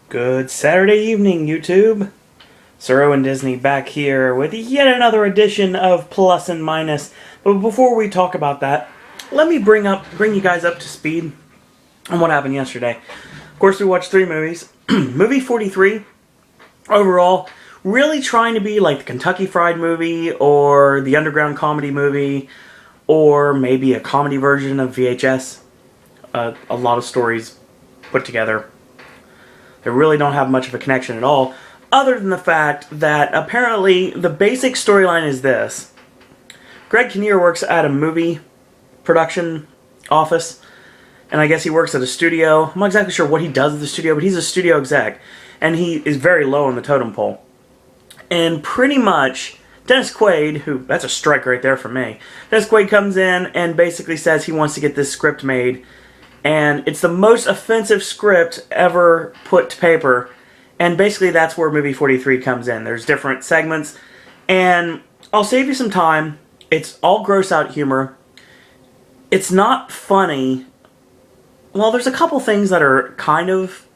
Good Saturday evening, YouTube. Sir and Disney back here with yet another edition of Plus and Minus. But before we talk about that, let me bring you guys up to speed on what happened yesterday. Of course, we watched 3 movies. Movie 43, overall, really trying to be like the Kentucky Fried movie or the Underground Comedy movie or maybe a comedy version of VHS. A lot of stories put together. They really don't have much of a connection at all, other than the fact that apparently the basic storyline is this. Greg Kinnear works at a movie production office, and I guess he works at a studio. I'm not exactly sure what he does at the studio, but he's a studio exec, and he is very low on the totem pole. And pretty much, Dennis Quaid, that's a strike right there for me, Dennis Quaid comes in and basically says he wants to get this script made, and it's the most offensive script ever put to paper. And basically that's where movie 43 comes in. There's different segments. And I'll save you some time. It's all gross out humor. It's not funny. Well, there's a couple things that are kind of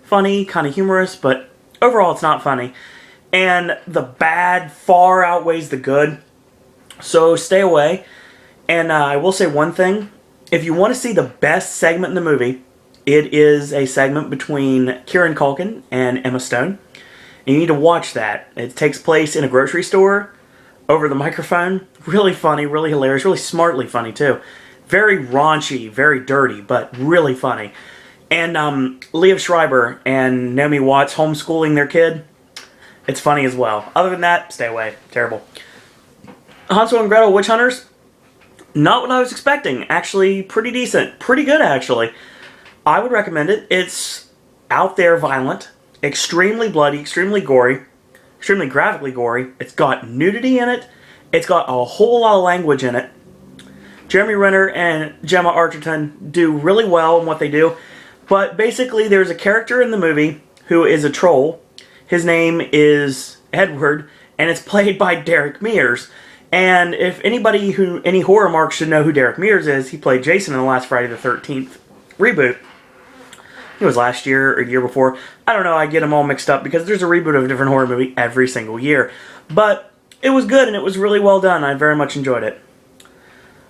funny, kind of humorous, but overall it's not funny. And the bad far outweighs the good. So stay away. And I will say one thing. If you want to see the best segment in the movie, it is a segment between Kieran Culkin and Emma Stone. And you need to watch that. It takes place in a grocery store, over the microphone. Really funny, really hilarious, really smartly funny too. Very raunchy, very dirty, but really funny. And Liev Schreiber and Naomi Watts homeschooling their kid. It's funny as well. Other than that, stay away. Terrible. Hansel and Gretel Witch Hunters. Not what I was expecting. Actually, pretty decent. Pretty good, actually. I would recommend it. It's out there violent, extremely bloody, extremely gory, extremely graphically gory. It's got nudity in it. It's got a whole lot of language in it. Jeremy Renner and Gemma Arterton do really well in what they do. But basically, there's a character in the movie who is a troll. His name is Edward, and it's played by Derek Mears. And if any horror marks should know who Derek Mears is, he played Jason in the last Friday the 13th reboot. It was last year or the year before. I don't know, I get them all mixed up because there's a reboot of a different horror movie every single year. But it was good and it was really well done. I very much enjoyed it.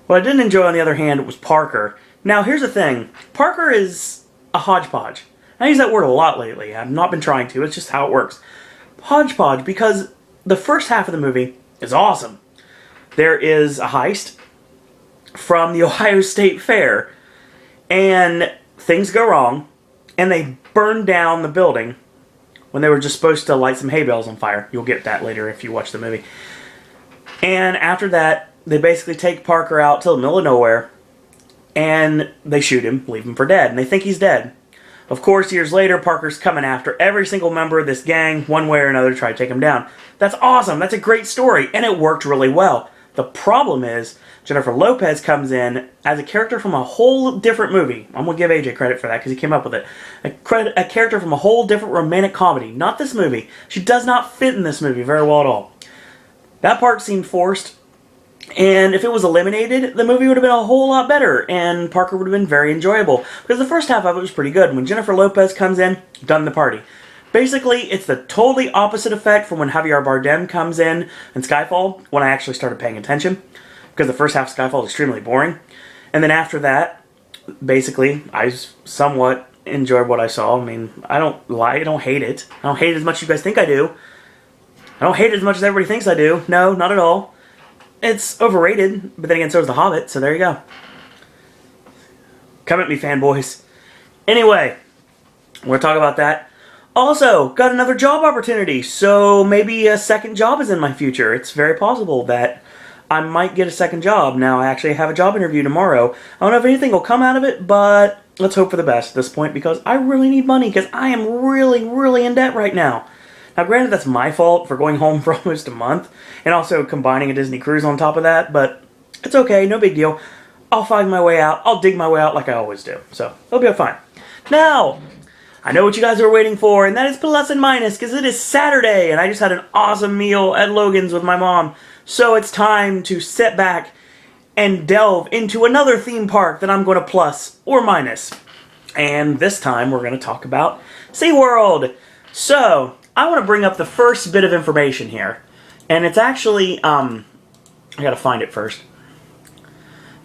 What I didn't enjoy, on the other hand, was Parker. Now, here's the thing. Parker is a hodgepodge. I use that word a lot lately. I've not been trying to. It's just how it works. Hodgepodge, because the first half of the movie is awesome. There is a heist from the Ohio State Fair, and things go wrong, and they burn down the building when they were just supposed to light some hay bales on fire. You'll get that later if you watch the movie. And after that, they basically take Parker out to the middle of nowhere, and they shoot him, leave him for dead, and they think he's dead. Of course, years later, Parker's coming after every single member of this gang, one way or another, to try to take him down. That's awesome. That's a great story, and it worked really well. The problem is, Jennifer Lopez comes in as a character from a whole different movie. I'm going to give AJ credit for that because he came up with it. A character from a whole different romantic comedy. Not this movie. She does not fit in this movie very well at all. That part seemed forced. And if it was eliminated, the movie would have been a whole lot better. And Parker would have been very enjoyable. Because the first half of it was pretty good. When Jennifer Lopez comes in, done the party. Basically, it's the totally opposite effect from when Javier Bardem comes in Skyfall, when I actually started paying attention, because the first half of Skyfall is extremely boring. And then after that, basically, I somewhat enjoyed what I saw. I mean, I don't lie, I don't hate it. I don't hate it as much as you guys think I do. I don't hate it as much as everybody thinks I do. No, not at all. It's overrated, but then again, so is The Hobbit, so there you go. Come at me, fanboys. Anyway, we're going to talk about that. Also, got another job opportunity, so maybe a second job is in my future. It's very possible that I might get a second job. Now, I actually have a job interview tomorrow. I don't know if anything will come out of it, but let's hope for the best at this point, because I really need money, because I am really, really in debt right now. Now, granted, that's my fault for going home for almost a month, and also combining a Disney cruise on top of that, but it's okay, no big deal. I'll find my way out. I'll dig my way out like I always do, so it'll be fine. Now, I know what you guys are waiting for, and that is Plus and Minus, because it is Saturday, and I just had an awesome meal at Logan's with my mom. So it's time to sit back and delve into another theme park that I'm going to plus or minus. And this time we're going to talk about SeaWorld. So, I want to bring up the first bit of information here. And it's actually, I gotta find it first.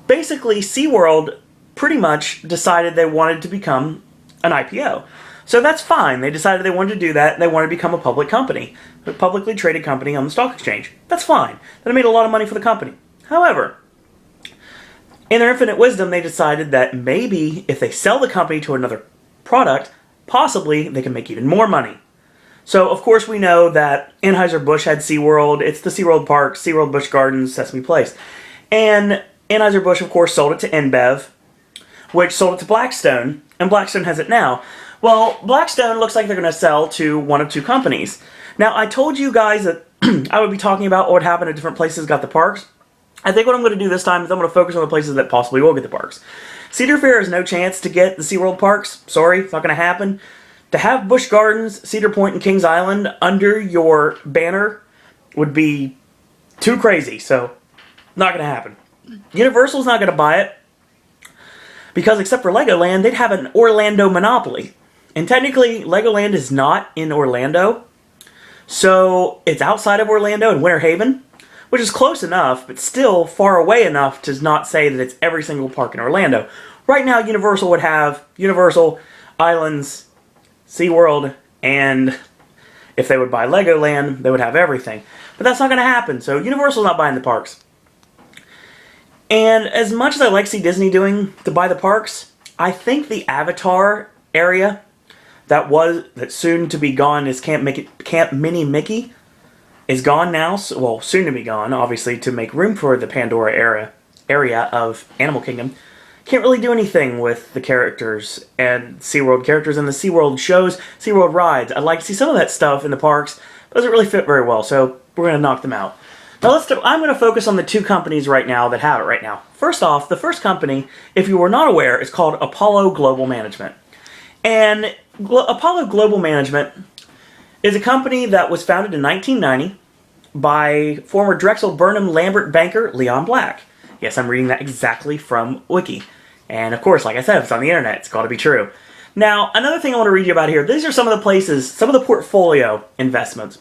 Basically, SeaWorld pretty much decided they wanted to become an IPO. So that's fine. They decided they wanted to do that. They wanted to become a public company. A publicly traded company on the stock exchange. That's fine. That made a lot of money for the company. However, in their infinite wisdom, they decided that maybe if they sell the company to another product, possibly they can make even more money. So, of course, we know that Anheuser-Busch had SeaWorld. It's the SeaWorld Park, SeaWorld Busch Gardens, Sesame Place. And Anheuser-Busch, of course, sold it to InBev, which sold it to Blackstone, and Blackstone has it now. Well, Blackstone looks like they're going to sell to one of two companies. Now, I told you guys that I would be talking about what happened at different places got the parks. I think what I'm going to do this time is I'm going to focus on the places that possibly will get the parks. Cedar Fair has no chance to get the SeaWorld parks. Sorry, it's not going to happen. To have Busch Gardens, Cedar Point, and Kings Island under your banner would be too crazy, so not going to happen. Universal's not going to buy it because except for Legoland, they'd have an Orlando monopoly. And technically, Legoland is not in Orlando, so it's outside of Orlando in Winter Haven, which is close enough, but still far away enough to not say that it's every single park in Orlando. Right now, Universal would have Universal, Islands, SeaWorld, and if they would buy Legoland, they would have everything. But that's not going to happen, so Universal's not buying the parks. And as much as I like to see Disney doing to buy the parks, I think the Avatar area that's soon to be gone is Camp Mini Mickey is gone now. So, well, soon to be gone, obviously, to make room for the Pandora area of Animal Kingdom. Can't really do anything with the characters and SeaWorld characters in the SeaWorld shows, SeaWorld rides. I'd like to see some of that stuff in the parks. It doesn't really fit very well, so we're going to knock them out. Now I'm going to focus on the two companies right now that have it right now. First off, the first company, if you were not aware, is called Apollo Global Management. And Apollo Global Management is a company that was founded in 1990 by former Drexel Burnham Lambert banker Leon Black. Yes, I'm reading that exactly from Wiki. And of course, like I said, if it's on the internet, it's got to be true. Now, another thing I want to read you about here, these are some of the places, some of the portfolio investments,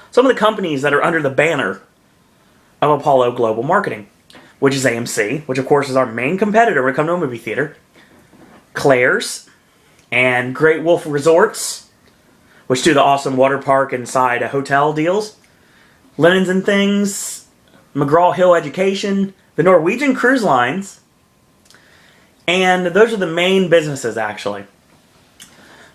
some of the companies that are under the banner of Apollo Global Marketing, which is AMC, which of course is our main competitor when it comes to a movie theater, Claire's, and Great Wolf Resorts, which do the awesome water park inside a hotel deals, Linens and Things, McGraw-Hill Education, the Norwegian Cruise Lines, and those are the main businesses, actually.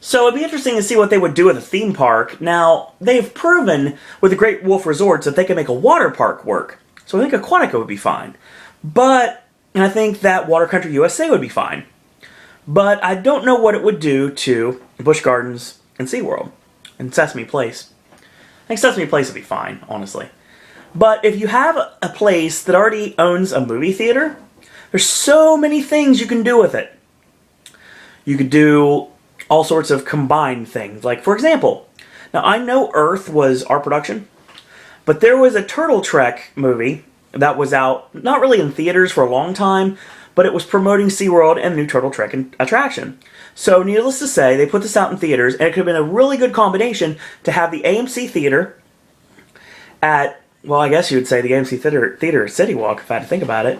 So it'd be interesting to see what they would do with a theme park. Now, they've proven with the Great Wolf Resorts that they can make a water park work. So I think Aquatica would be fine. And I think that Water Country USA would be fine. But I don't know what it would do to Busch Gardens and SeaWorld and Sesame Place. I think Sesame Place would be fine, honestly. But if you have a place that already owns a movie theater, there's so many things you can do with it. You could do all sorts of combined things. Like, for example, now I know Earth was our production, but there was a Turtle Trek movie that was out, not really in theaters for a long time, but it was promoting SeaWorld and the new Turtle Trek attraction. So, needless to say, they put this out in theaters, and it could have been a really good combination to have the AMC Theater at, well, I guess you would say the AMC Theater at City Walk, if I had to think about it,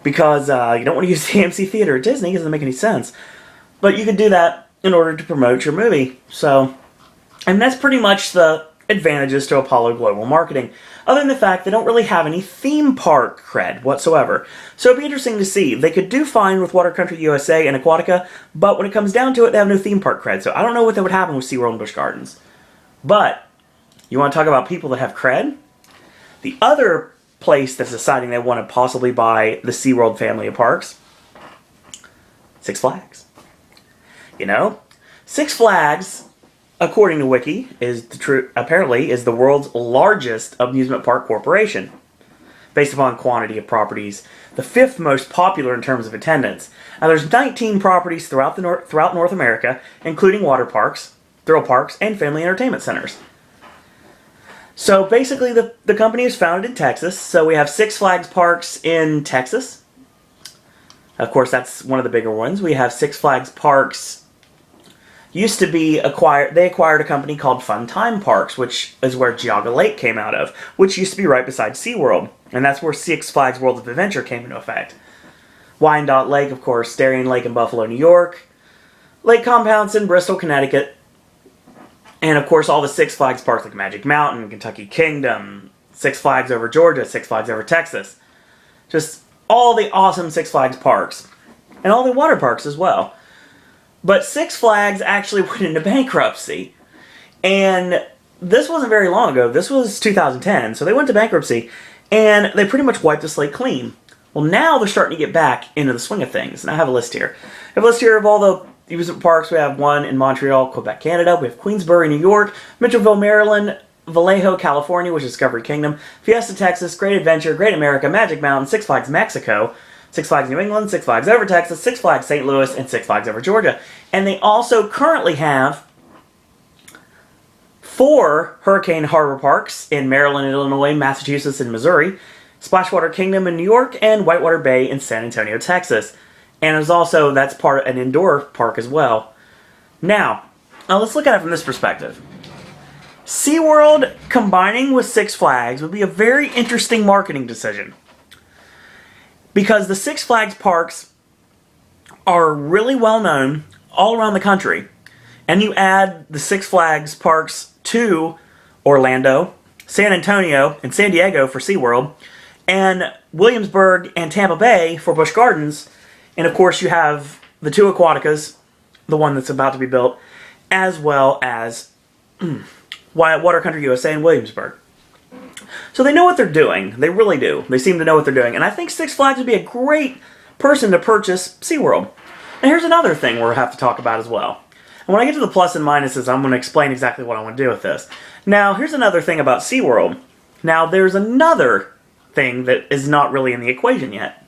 because you don't want to use the AMC Theater at Disney, it doesn't make any sense. But you could do that in order to promote your movie. So, and that's pretty much the advantages to Apollo Global Marketing, other than the fact they don't really have any theme park cred whatsoever. So it'd be interesting to see. They could do fine with Water Country USA and Aquatica, but when it comes down to it, they have no theme park cred. So I don't know what that would happen with SeaWorld and Busch Gardens. But, you want to talk about people that have cred? The other place that's deciding they want to possibly buy the SeaWorld family of parks, Six Flags. You know, Six Flags, according to Wiki, apparently is the world's largest amusement park corporation, based upon quantity of properties, the fifth most popular in terms of attendance. Now, there's 19 properties throughout North America, including water parks, thrill parks, and family entertainment centers. So basically, the company is founded in Texas. So we have Six Flags parks in Texas, Of course, that's one of the bigger ones. We have Six Flags Parks. Used to be acquired, they acquired a company called Fun Time Parks, which is where Geauga Lake came out of, which used to be right beside SeaWorld. And that's where Six Flags World of Adventure came into effect. Wyandotte Lake, of course, Darien Lake in Buffalo, New York. Lake compounds in Bristol, Connecticut. And of course, all the Six Flags parks like Magic Mountain, Kentucky Kingdom, Six Flags over Georgia, Six Flags over Texas. Just all the awesome Six Flags parks. And all the water parks as well. But Six Flags actually went into bankruptcy. And this wasn't very long ago. This was 2010. So they went to bankruptcy. And they pretty much wiped the slate clean. Well, now they're starting to get back into the swing of things. And I have a list here. I have a list here of all the amusement parks. We have one in Montreal, Quebec, Canada. We have Queensbury, New York. Mitchellville, Maryland. Vallejo, California, which is Discovery Kingdom. Fiesta, Texas. Great Adventure. Great America. Magic Mountain. Six Flags, Mexico. Six Flags New England, Six Flags over Texas, Six Flags St. Louis, and Six Flags over Georgia. And they also currently have 4 Hurricane Harbor Parks in Maryland, Illinois, Massachusetts, and Missouri, Splashwater Kingdom in New York, and Whitewater Bay in San Antonio, Texas. And there's also, that's part of an indoor park as well. Now let's look at it from this perspective. SeaWorld combining with Six Flags would be a very interesting marketing decision. Because the Six Flags parks are really well known all around the country. And you add the Six Flags parks to Orlando, San Antonio, and San Diego for SeaWorld, and Williamsburg and Tampa Bay for Busch Gardens. And of course you have the 2 Aquaticas, the one that's about to be built, as well as Water Country USA in Williamsburg. So they know what they're doing. They really do. They seem to know what they're doing. And I think Six Flags would be a great person to purchase SeaWorld. And here's another thing we'll have to talk about as well. And when I get to the plus and minuses, I'm going to explain exactly what I want to do with this. Now, here's another thing about SeaWorld. Now, there's another thing that is not really in the equation yet.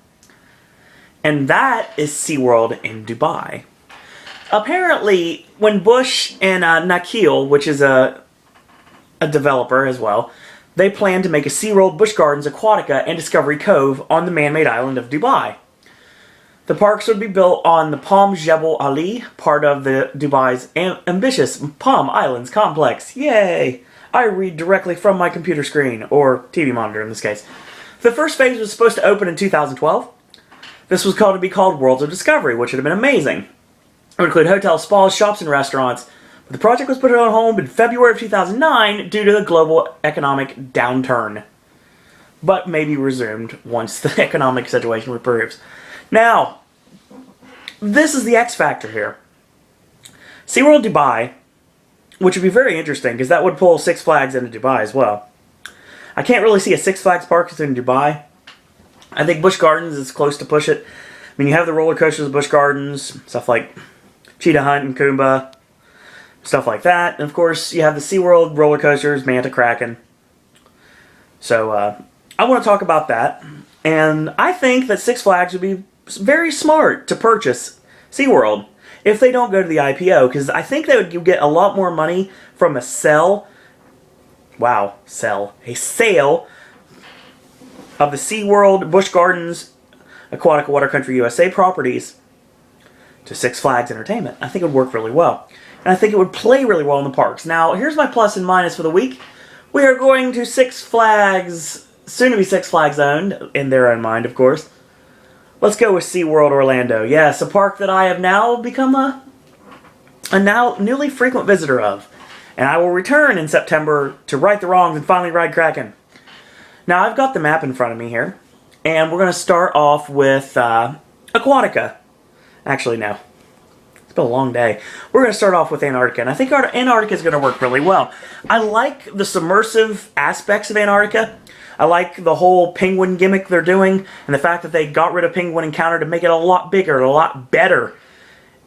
And that is SeaWorld in Dubai. Apparently, when Bush and Nakheel, which is a developer as well, they plan to make a SeaWorld, Busch Gardens, Aquatica, and Discovery Cove on the man-made island of Dubai. The parks would be built on the Palm Jebel Ali, part of the Dubai's ambitious Palm Islands complex. Yay! I read directly from my computer screen, or TV monitor in this case. The first phase was supposed to open in 2012. This was called to be called Worlds of Discovery, which would have been amazing. It would include hotels, spas, shops, and restaurants. The project was put on hold in February of 2009 due to the global economic downturn, but may be resumed once the economic situation improves. Now, this is the X factor here. SeaWorld Dubai, which would be very interesting because that would pull Six Flags into Dubai as well. I can't really see a Six Flags park in Dubai. I think Busch Gardens is close to push it. I mean, you have the roller coasters of Busch Gardens, stuff like Cheetah Hunt and Kumba. Stuff like that. And of course, you have the SeaWorld roller coasters, Manta, Kraken. So, I want to talk about that. And I think that Six Flags would be very smart to purchase SeaWorld if they don't go to the IPO. Because I think that you get a lot more money from a sale. Wow, sell. A sale of the SeaWorld, Busch Gardens, Aquatica, Water Country USA properties to Six Flags Entertainment. I think it would work really well. And I think it would play really well in the parks. Now, here's my plus and minus for the week. We are going to Six Flags, soon to be Six Flags owned, in their own mind, of course. Let's go with SeaWorld Orlando. Yes, a park that I have now become a now newly frequent visitor of. And I will return in September to right the wrongs and finally ride Kraken. Now, I've got the map in front of me here. And we're going to start off with Aquatica. Actually, no. It's been a long day. We're going to start off with Antarctica, and I think Antarctica is going to work really well. I like the submersive aspects of Antarctica. I like the whole penguin gimmick they're doing, and the fact that they got rid of Penguin Encounter to make it a lot bigger, a lot better,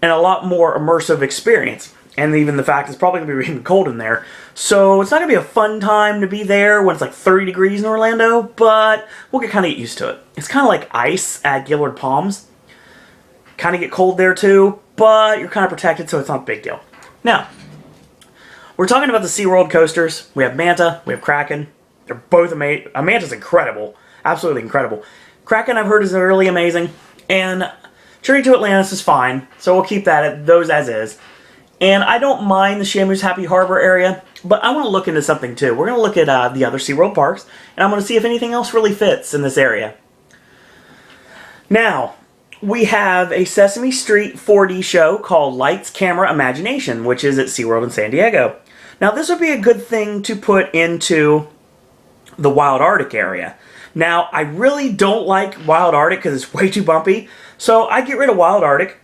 and a lot more immersive experience. And even the fact it's probably going to be really cold in there. So it's not going to be a fun time to be there when it's like 30 degrees in Orlando, but we'll kind of get used to it. It's kind of like ice at Gillard Palms. Kind of get cold there too, but you're kind of protected, so it's not a big deal. Now, we're talking about the SeaWorld coasters. We have Manta, we have Kraken. They're both amazing. Manta's incredible. Absolutely incredible. Kraken, I've heard, is really amazing. And Journey to Atlantis is fine, so we'll keep those as is. And I don't mind the Shamu's Happy Harbor area, but I want to look into something too. We're going to look at the other SeaWorld parks, and I'm going to see if anything else really fits in this area. Now, we have a Sesame Street 4D show called Lights, Camera, Imagination, which is at SeaWorld in San Diego. Now, this would be a good thing to put into the Wild Arctic area. Now, I really don't like Wild Arctic because it's way too bumpy, so I get rid of Wild Arctic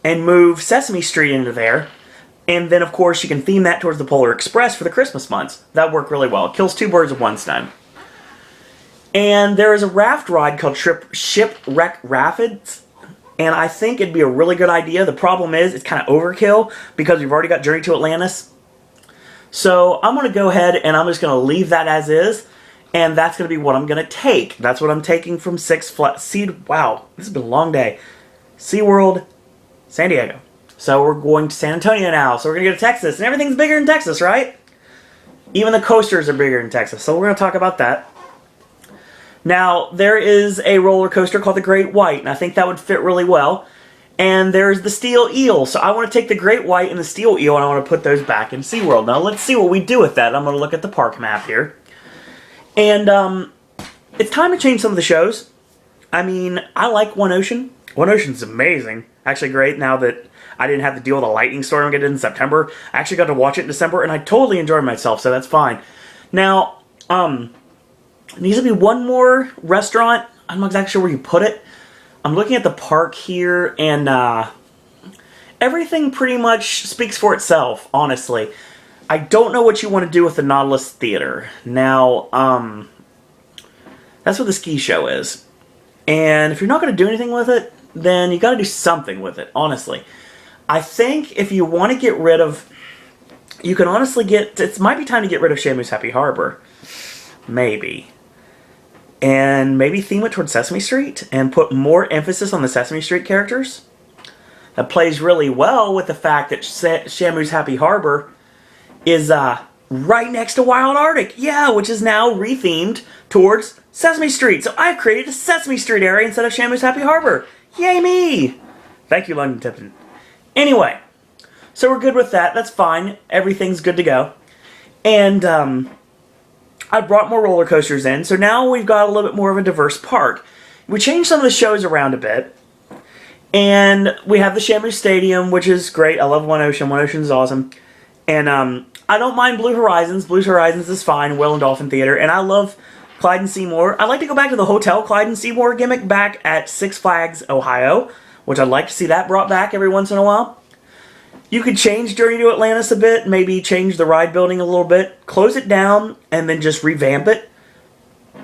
and move Sesame Street into there. And then, of course, you can theme that towards the Polar Express for the Christmas months. That worked really well. It kills two birds with one stone. And there is a raft ride called Shipwreck Rapids. And I think it'd be a really good idea. The problem is, it's kind of overkill because we've already got Journey to Atlantis. So I'm going to go ahead and I'm just going to leave that as is. And that's going to be what I'm going to take. That's what I'm taking from Wow, this has been a long day. SeaWorld, San Diego. So we're going to San Antonio now. So we're going to go to Texas. And everything's bigger in Texas, right? Even the coasters are bigger in Texas. So we're going to talk about that. Now, there is a roller coaster called the Great White. And I think that would fit really well. And there's the Steel Eel. So I want to take the Great White and the Steel Eel and I want to put those back in SeaWorld. Now, let's see what we do with that. I'm going to look at the park map here. And it's time to change some of the shows. I mean, I like One Ocean. One Ocean's amazing. Actually great now that I didn't have to deal with a lightning storm I did in September. I actually got to watch it in December, and I totally enjoyed myself, so that's fine. Now, there needs to be one more restaurant. I'm not exactly sure where you put it. I'm looking at the park here, and everything pretty much speaks for itself, honestly. I don't know what you want to do with the Nautilus Theater. Now, that's what the ski show is. And if you're not going to do anything with it, then you got to do something with it, honestly. I think if you want to get rid of... You can honestly get... It might be time to get rid of Shamu's Happy Harbor. Maybe. And maybe theme it towards Sesame Street and put more emphasis on the Sesame Street characters. That plays really well with the fact that Shamu's Happy Harbor is right next to Wild Arctic. Yeah, which is now rethemed towards Sesame Street. So I've created a Sesame Street area instead of Shamu's Happy Harbor. Yay me! Thank you, London Tipton. Anyway, so we're good with that. That's fine. Everything's good to go. And I brought more roller coasters in, so now we've got a little bit more of a diverse park. We changed some of the shows around a bit. And we have the Shamu Stadium, which is great. I love One Ocean. One Ocean is awesome. And I don't mind Blue Horizons. Blue Horizons is fine. Whale and Dolphin Theater. And I love Clyde and Seymour. I'd like to go back to the Hotel Clyde and Seymour gimmick back at Six Flags, Ohio, which I'd like to see that brought back every once in a while. You could change Journey to Atlantis a bit, maybe change the ride building a little bit, close it down, and then just revamp it.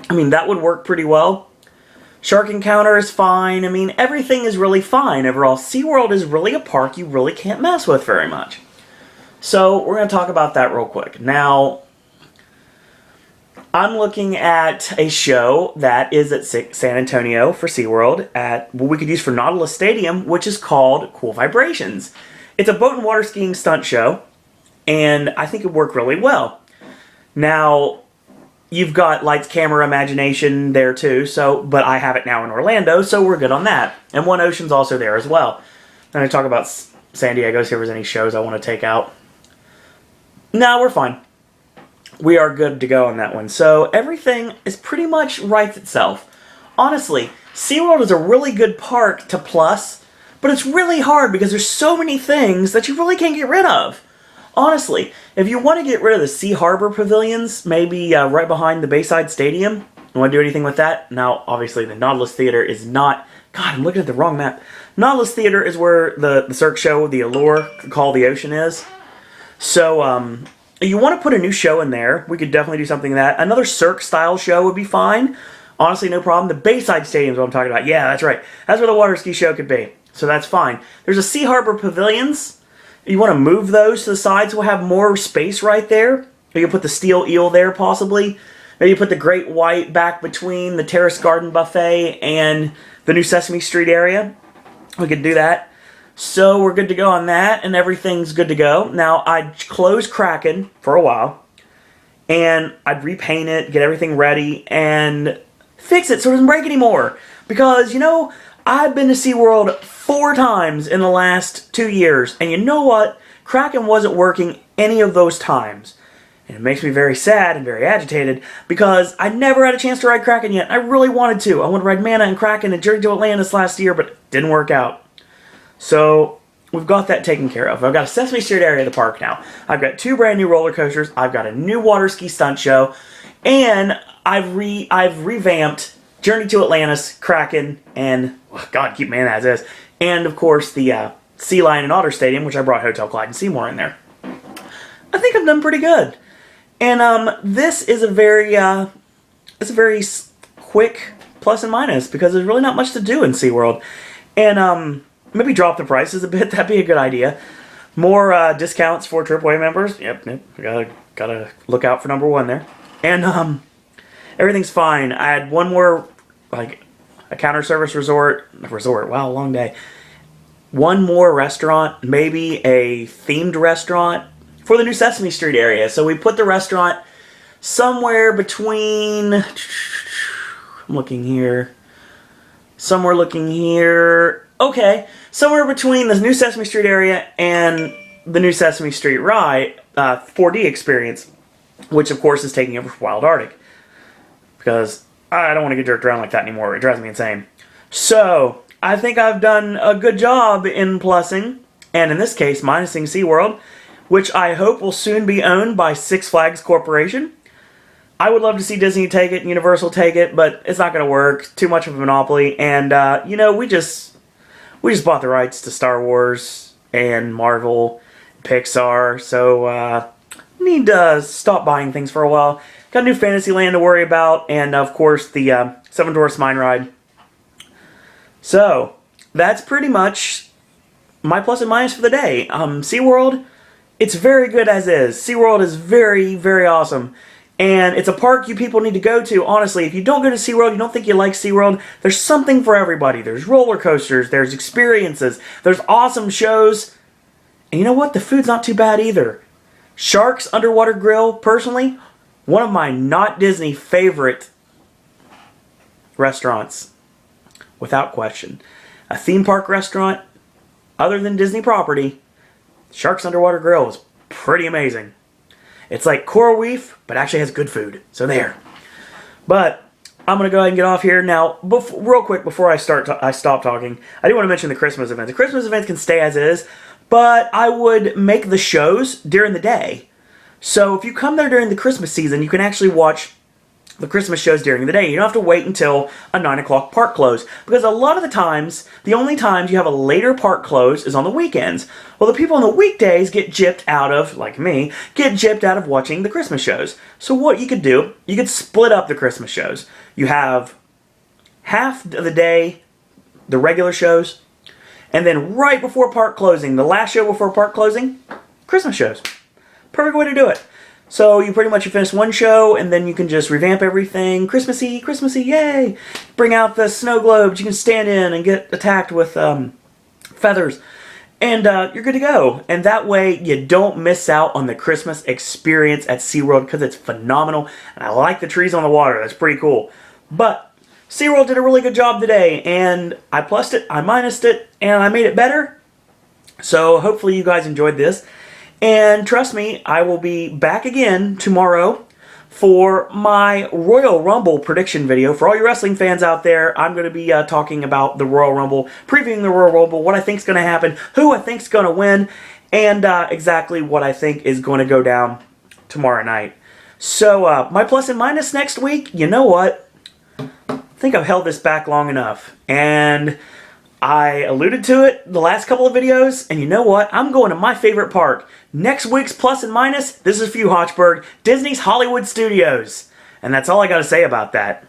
I mean, that would work pretty well. Shark Encounter is fine. I mean, everything is really fine overall. SeaWorld is really a park you really can't mess with very much. So, we're going to talk about that real quick. Now, I'm looking at a show that is at San Antonio for SeaWorld at what we could use for Nautilus Stadium, which is called Cool Vibrations. It's a boat and water skiing stunt show, and I think it would work really well. Now, you've got Lights, Camera, Imagination there too, but I have it now in Orlando, so we're good on that. And One Ocean's also there as well. I'm going to talk about San Diego, see if there's any shows I want to take out. No, we're fine. We are good to go on that one. So everything is pretty much writes itself. Honestly, SeaWorld is a really good park to plus, but it's really hard because there's so many things that you really can't get rid of. Honestly, if you want to get rid of the Sea Harbor pavilions, maybe right behind the Bayside Stadium, you want to do anything with that? Now, obviously, the Nautilus Theater is not... God, I'm looking at the wrong map. Nautilus Theater is where the Cirque show, the Allure, Call the Ocean is. So, you want to put a new show in there, we could definitely do something like that. Another Cirque-style show would be fine. Honestly, no problem. The Bayside Stadium is what I'm talking about. Yeah, that's right. That's where the water ski show could be. So that's fine. There's a Sea Harbor Pavilions. You want to move those to the sides. We'll have more space right there. You can put the Steel Eel there, possibly. Maybe put the Great White back between the Terrace Garden Buffet and the new Sesame Street area. We could do that. So we're good to go on that, and everything's good to go. Now, I'd close Kraken for a while, and I'd repaint it, get everything ready, and fix it so it doesn't break anymore. Because, you know, I've been to SeaWorld 4 times in the last 2 years, and you know what? Kraken wasn't working any of those times. And it makes me very sad and very agitated because I never had a chance to ride Kraken yet. I really wanted to. I wanted to ride Mana and Kraken and Journey to Atlantis last year, but it didn't work out. So we've got that taken care of. I've got a Sesame Street area of the park now. I've got 2 brand new roller coasters. I've got a new water ski stunt show, and I've revamped Journey to Atlantis, Kraken, and oh God, keep Mana as is, and of course the Sea Lion and Otter Stadium, which I brought Hotel Clyde and Seymour in there. I think I've done pretty good. And this is a very quick plus and minus because there's really not much to do in SeaWorld. And maybe drop the prices a bit. That'd be a good idea. More discounts for AAA members. Yep. Gotta look out for number 1 there. And everything's fine. I had one more, like, a counter service resort. Wow, long day. One more restaurant, maybe a themed restaurant for the new Sesame Street area. So we put the restaurant somewhere between, I'm looking here, okay, somewhere between the new Sesame Street area and the new Sesame Street ride, 4D experience, which of course is taking over for Wild Arctic. Because I don't want to get jerked around like that anymore. It drives me insane. So, I think I've done a good job in plussing, and in this case, minusing SeaWorld, which I hope will soon be owned by Six Flags Corporation. I would love to see Disney take it and Universal take it, but it's not going to work. Too much of a monopoly, and, you know, we just bought the rights to Star Wars and Marvel, Pixar, so, need to stop buying things for a while. Got a new Fantasyland to worry about, and of course the Seven Dwarfs Mine Ride. So, that's pretty much my plus and minus for the day. SeaWorld, it's very good as is. SeaWorld is very, very awesome. And it's a park you people need to go to, honestly. If you don't go to SeaWorld, you don't think you like SeaWorld, there's something for everybody. There's roller coasters, there's experiences, there's awesome shows. And you know what? The food's not too bad either. Shark's Underwater Grill, personally, one of my not Disney favorite restaurants, without question. A theme park restaurant, other than Disney property, Shark's Underwater Grill is pretty amazing. It's like coral reef, but actually has good food. So there. But I'm going to go ahead and get off here. Now, real quick, before I stop talking, I do want to mention the Christmas events. The Christmas events can stay as is, but I would make the shows during the day. So if you come there during the Christmas season, you can actually watch the Christmas shows during the day. You don't have to wait until a 9 o'clock park close. Because a lot of the times, the only times you have a later park close is on the weekends. Well, the people on the weekdays get gypped out of, like me, get gypped out of watching the Christmas shows. So what you could do, you could split up the Christmas shows. You have half of the day, the regular shows, and then right before park closing, the last show before park closing, Christmas shows. Perfect way to do it. So you pretty much finish one show, and then you can just revamp everything. Christmassy, Christmassy, yay! Bring out the snow globes you can stand in and get attacked with feathers. And you're good to go. And that way, you don't miss out on the Christmas experience at SeaWorld, because it's phenomenal. And I like the trees on the water. That's pretty cool. But SeaWorld did a really good job today, and I plussed it, I minused it, and I made it better. So hopefully you guys enjoyed this. And trust me, I will be back again tomorrow for my Royal Rumble prediction video. For all you wrestling fans out there, I'm going to be talking about the Royal Rumble, previewing the Royal Rumble, what I think is going to happen, who I think is going to win, and exactly what I think is going to go down tomorrow night. So, my plus and minus next week, you know what? I think I've held this back long enough. And I alluded to it the last couple of videos, and you know what? I'm going to my favorite park. Next week's plus and minus, this is for you, Hochberg, Disney's Hollywood Studios. And that's all I got to say about that.